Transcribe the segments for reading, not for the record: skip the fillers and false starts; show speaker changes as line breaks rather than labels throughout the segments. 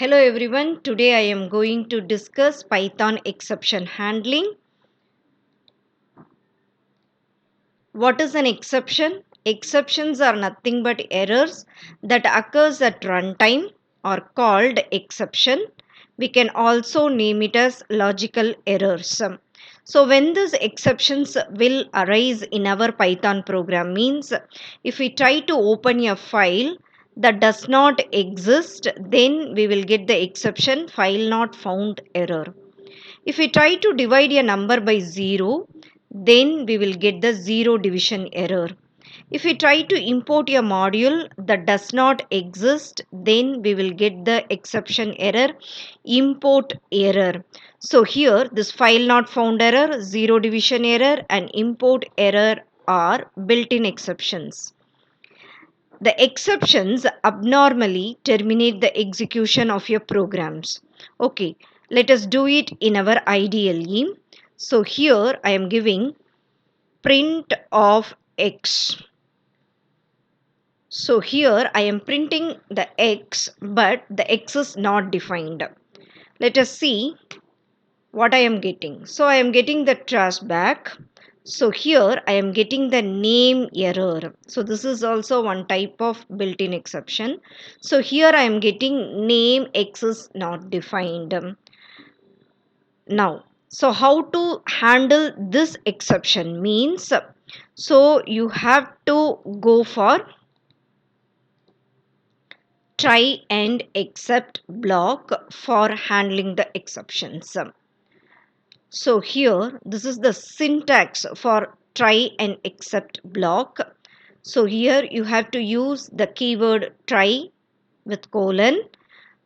Hello everyone, today I am going to discuss Python exception handling. What is an exception? Exceptions are nothing but errors that occurs at runtime or called exception. We can also name it as logical errors. So when these exceptions will arise in our Python program means if we try to open a file that does not exist, then we will get the exception file not found error. If we try to divide a number by 0, then we will get the zero division error. If we try to import a module that does not exist, then we will get the exception error, import error. So here this file not found error, zero division error and import error are built-in exceptions. The exceptions abnormally terminate the execution of your programs. Okay, let us do it in our IDLE. So here I am giving print of x. So here I am printing the x, but the x is not defined. Let us see what I am getting. So I am getting the trash back. So here I am getting the name error. So this is also one type of built-in exception. So here I am getting name x is not defined. Now, so how to handle this exception means, so you have to go for try and except block for handling the exceptions. So here this is the syntax for try and except block. So here you have to use the keyword try with colon.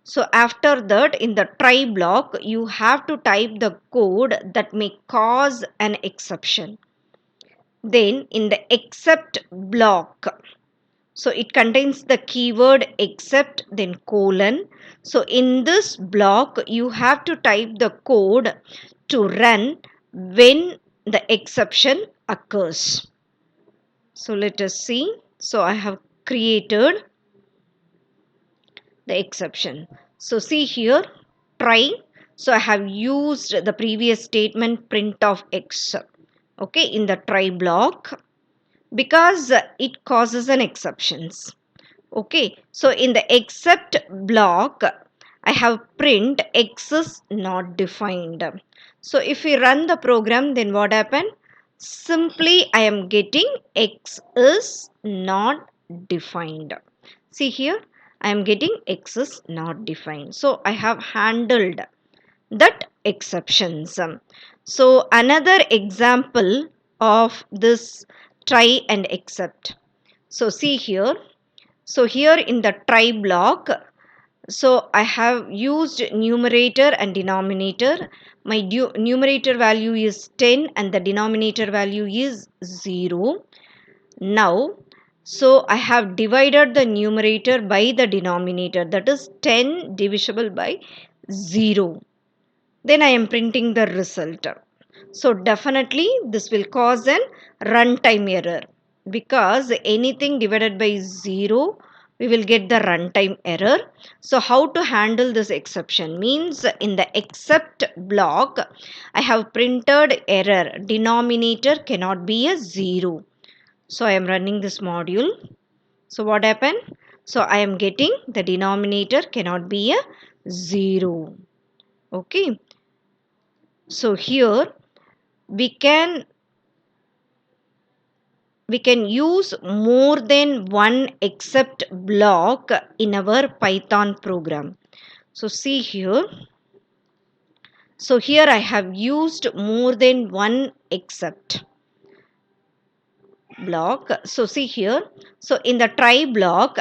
So after that in the try block you have to type the code that may cause an exception. Then in the except block, so it contains the keyword except then colon. So in this block you have to type the code to run when the exception occurs. So let us see. So I have created the exception. So see here try. So I have used the previous statement print of x, okay, in the try block because it causes an exceptions. Okay, so in the except block I have print x is not defined. So if we run the program, then what happened? Simply I am getting x is not defined. See here I am getting x is not defined. So I have handled that exceptions. So another example of this try and except. So see here. So here in the try block, so I have used numerator and denominator. My numerator value is 10 and the denominator value is 0. Now, so I have divided the numerator by the denominator, that is 10 divisible by 0. Then I am printing the result. So definitely this will cause an runtime error because anything divided by 0 we will get the runtime error. So how to handle this exception means in the except block I have printed error denominator cannot be a 0. So I am running this module. So what happened? So I am getting the denominator cannot be a 0. Okay. So here we can use more than one except block in our Python program. So see here. So here I have used more than one except block. So see here. So in the try block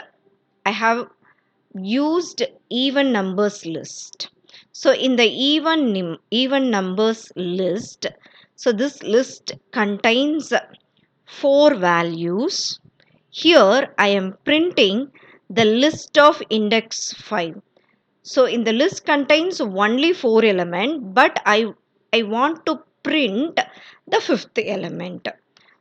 I have used even numbers list. So in the even numbers list, so this list contains 4 values. Here I am printing the list of index 5. So in the list contains only 4 elements, but I want to print the 5th element.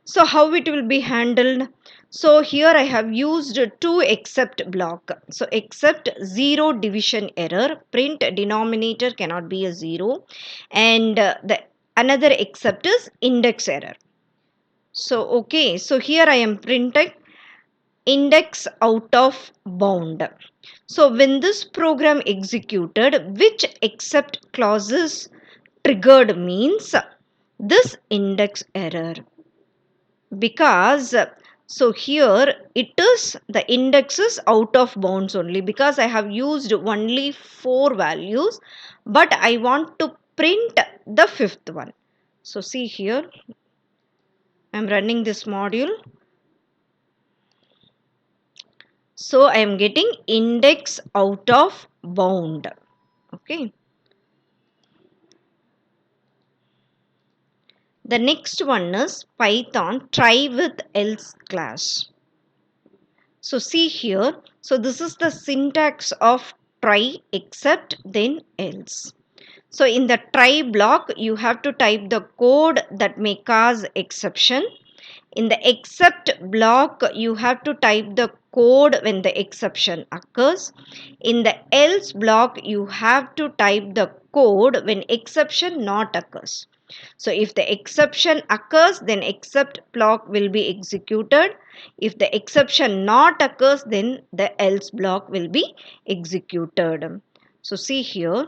So how it will be handled? So here I have used two except block. So except zero division error, print denominator cannot be a zero, and the another except is index error. So okay, so here I am printing index out of bound. So when this program executed, which except clauses triggered means this index error, because so here it is the index is out of bounds only because I have used only 4 values, but I want to print the fifth one. So see here, I am running this module. So I am getting index out of bound. Okay. The next one is Python try with else class. So see here, so this is the syntax of try except then else. So in the try block, you have to type the code that may cause exception. In the except block, you have to type the code when the exception occurs. In the else block, you have to type the code when exception not occurs. So if the exception occurs, then except block will be executed. If the exception not occurs, then the else block will be executed. So see here.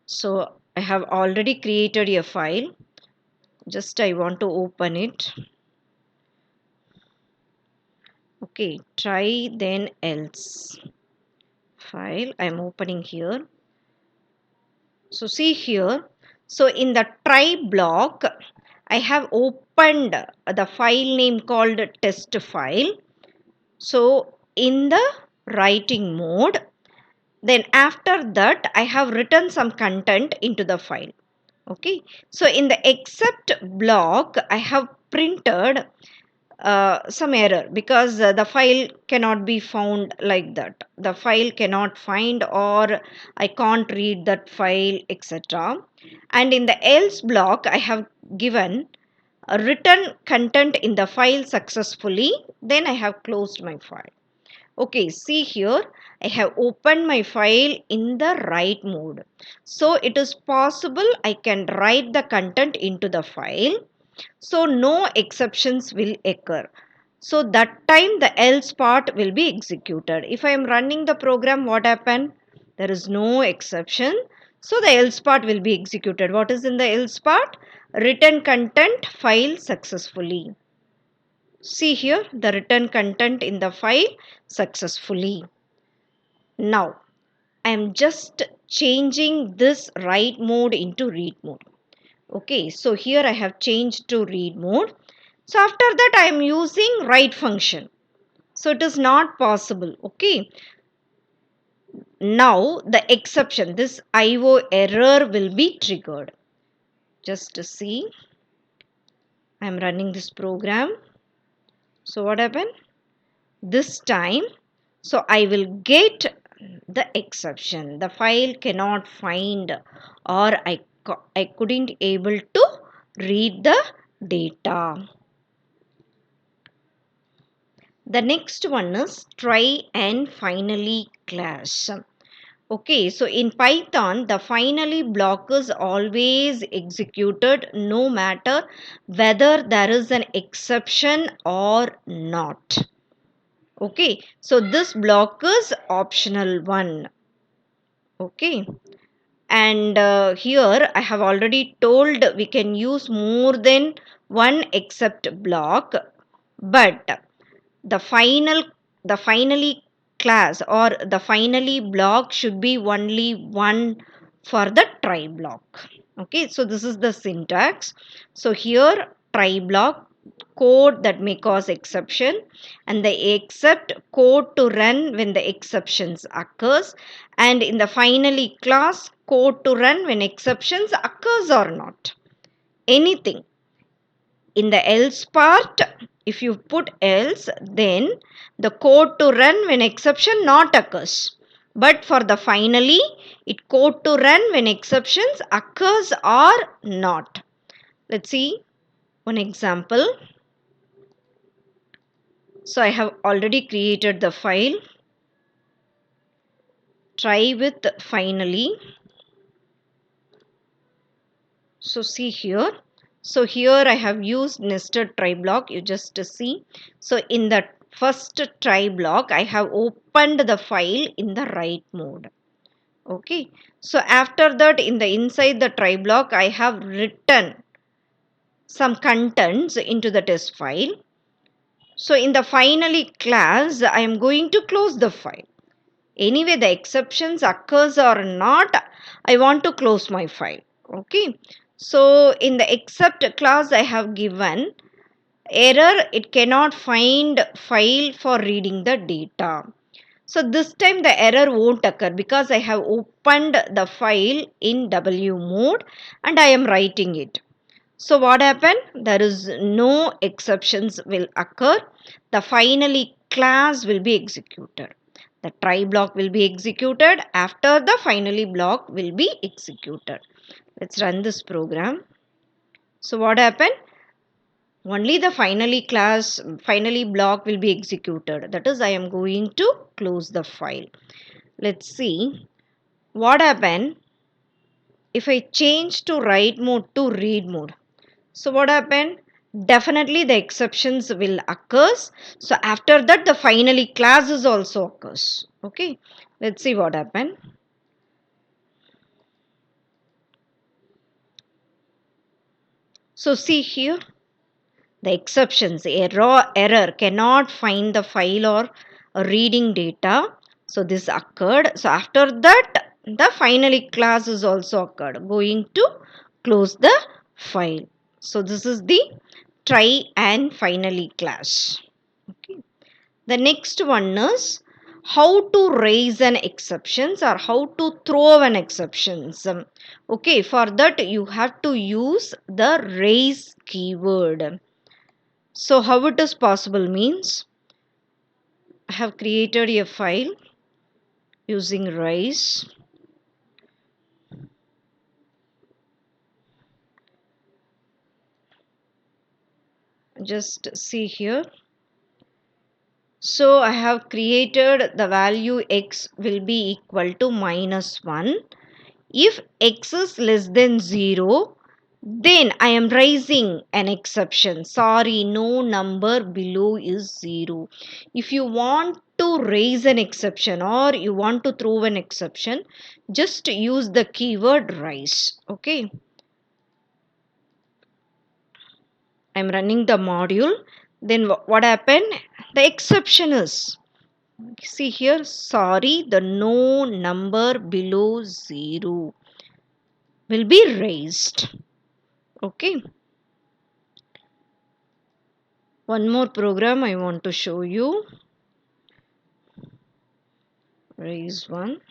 So I have already created a file. Just I want to open it. Okay, try then else file I am opening here. So see here, so in the try block I have opened the file name called test file. So in the writing mode, then after that I have written some content into the file. Okay, so in the except block I have printed some error because the file cannot be found, like that the file cannot find, or I can't read that file, etc. And in the else block I have given a written content in the file successfully, then I have closed my file. Okay, see here, I have opened my file in the write mode. So it is possible I can write the content into the file. So no exceptions will occur. So that time the else part will be executed. If I am running the program, what happened? There is no exception. So the else part will be executed. What is in the else part? Written content file successfully. See here the written content in the file successfully. Now I am just changing this write mode into read mode. Okay, so here I have changed to read mode. So after that I am using write function. So it is not possible. Okay. Now the exception, this IO error will be triggered. Just to see, I am running this program. So what happened? This time, so I will get the exception. The file cannot find, or I couldn't able to read the data. The next one is try and finally class. Okay, so in Python, the finally block is always executed no matter whether there is an exception or not. Okay, so this block is optional one. Okay, and here I have already told we can use more than one except block, but the finally class or the finally block should be only one for the try block. Okay, so this is the syntax. So here try block, code that may cause exception, and the except code to run when the exceptions occurs, and in the finally class code to run when exceptions occurs or not, anything. In the else part, if you put else, then the code to run when exception not occurs. But for the finally, it code to run when exceptions occurs or not. Let's see. one example. So I have already created the file. Try with finally. So see here. So here I have used nested try block. You just see. So in the first try block, I have opened the file in the write mode. Okay. So after that, in the inside the try block, I have written some contents into the test file. So in the finally class, I am going to close the file. Anyway, the exceptions occurs or not, I want to close my file. Okay. So in the except class, I have given error, it cannot find file for reading the data. So this time the error won't occur because I have opened the file in W mode and I am writing it. So what happened? There is no exceptions will occur. The finally class will be executed. The try block will be executed after the finally block will be executed. Let's run this program. So what happened? Only the finally block will be executed. That is, I am going to close the file. Let's see what happened if I change to write mode to read mode. So what happened? Definitely the exceptions will occur. So after that the finally classes also occurs. Okay. Let's see what happened. So see here the exceptions error cannot find the file or reading data. So this occurred. So after that the finally class is also occurred. Going to close the file. So this is the try and finally class. Okay. The next one is how to raise an exceptions or how to throw an exceptions. Okay, for that you have to use the raise keyword. So how it is possible means I have created a file using raise. Just see here. So I have created the value x will be equal to -1. If x is less than 0, then I am raising an exception. Sorry, no number below is 0. If you want to raise an exception or you want to throw an exception, just use the keyword raise. Okay. I am running the module. Then what happened? The exception is, see here, sorry, the no number below 0 will be raised. Okay. One more program I want to show you. Raise one.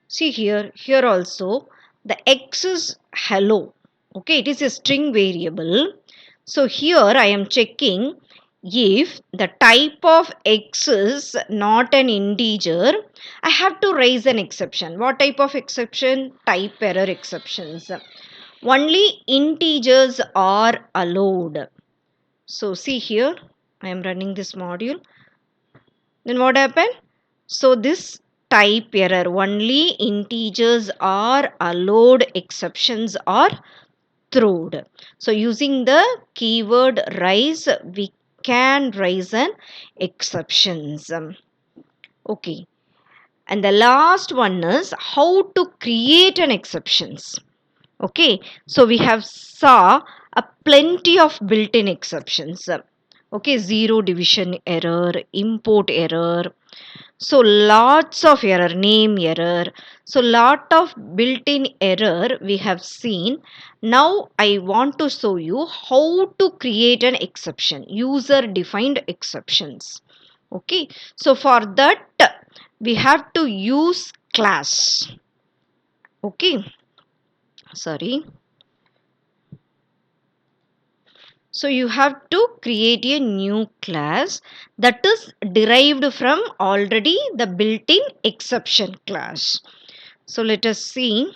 See here also the x is hello. Okay, it is a string variable. So here I am checking if the type of x is not an integer, I have to raise an exception. What type of exception? Type error exceptions. Only integers are allowed. So see here, I am running this module. Then what happened? So this type error, only integers are allowed, exceptions are thrown. So using the keyword raise, we can raise an exceptions. Okay. And the last one is how to create an exceptions. Okay. So we have saw a plenty of built-in exceptions. Okay. Zero division error, import error. So lots of error, name error. So lot of built-in error we have seen. Now I want to show you how to create an exception, user defined exceptions. Okay. So for that we have to use class. Okay. Sorry. So you have to create a new class that is derived from already the built-in exception class. So let us see.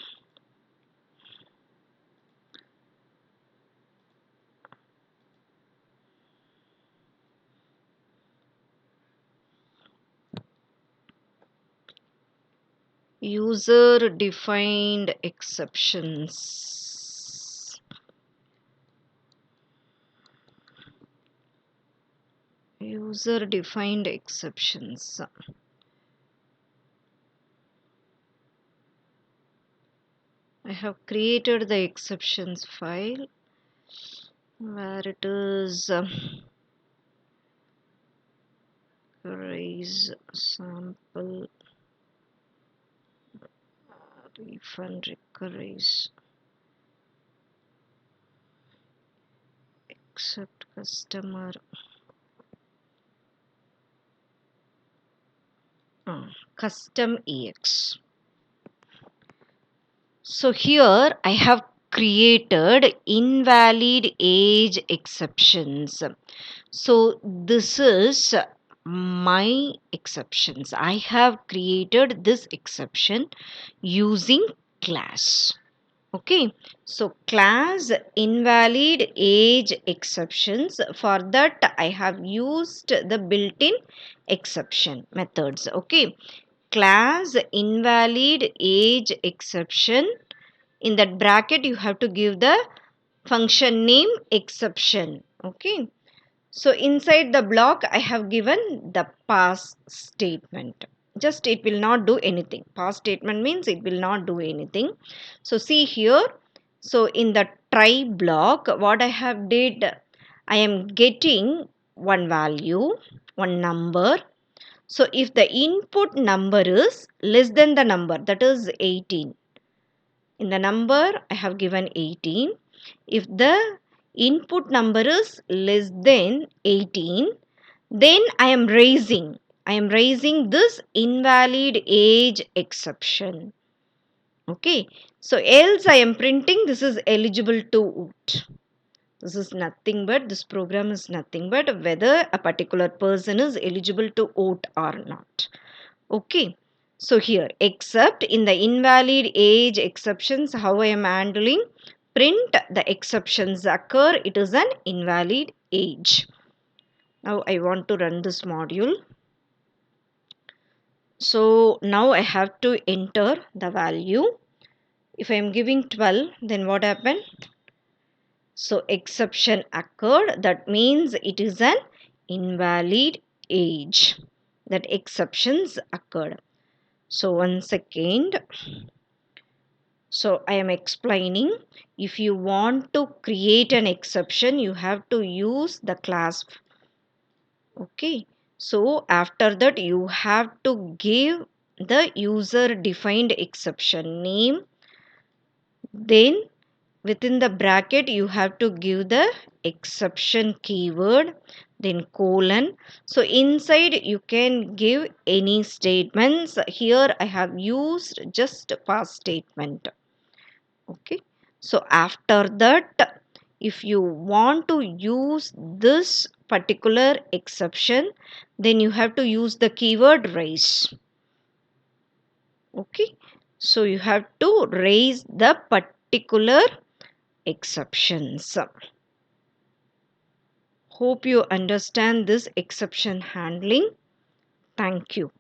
User defined exceptions. User defined exceptions. I have created the exceptions file where it is raise sample refund requires accept customer custom ex. So here I have created invalid age exceptions. So this is my exceptions. I have created this exception using class. Okay, so class invalid age exceptions. For that I have used the built-in exception methods. Okay, class invalid age exception. In that bracket you have to give the function name exception. Okay, so inside the block I have given the pass statement. Just it will not do anything. Pass statement means it will not do anything. So see here. So in the try block what I have did, I am getting one value, one number. So if the input number is less than the number, that is 18. In the number I have given 18. If the input number is less than 18, then I am raising this invalid age exception. Okay, so else I am printing this is eligible to vote. This is nothing but, this program is nothing but whether a particular person is eligible to vote or not. Okay, so here except in the invalid age exceptions, how I am handling, print the exceptions occur, it is an invalid age. Now I want to run this module. So now I have to enter the value. If I am giving 12, then what happened? So exception occurred, that means it is an invalid age. That exceptions occurred. So one second. So I am explaining, if you want to create an exception, you have to use the class. Okay. So after that, you have to give the user defined exception name. Then within the bracket, you have to give the exception keyword, then colon. So inside you can give any statements. Here I have used just pass statement. Okay, so after that if you want to use this particular exception, then you have to use the keyword raise. Okay, so you have to raise the particular exceptions. Hope you understand this exception handling. Thank you.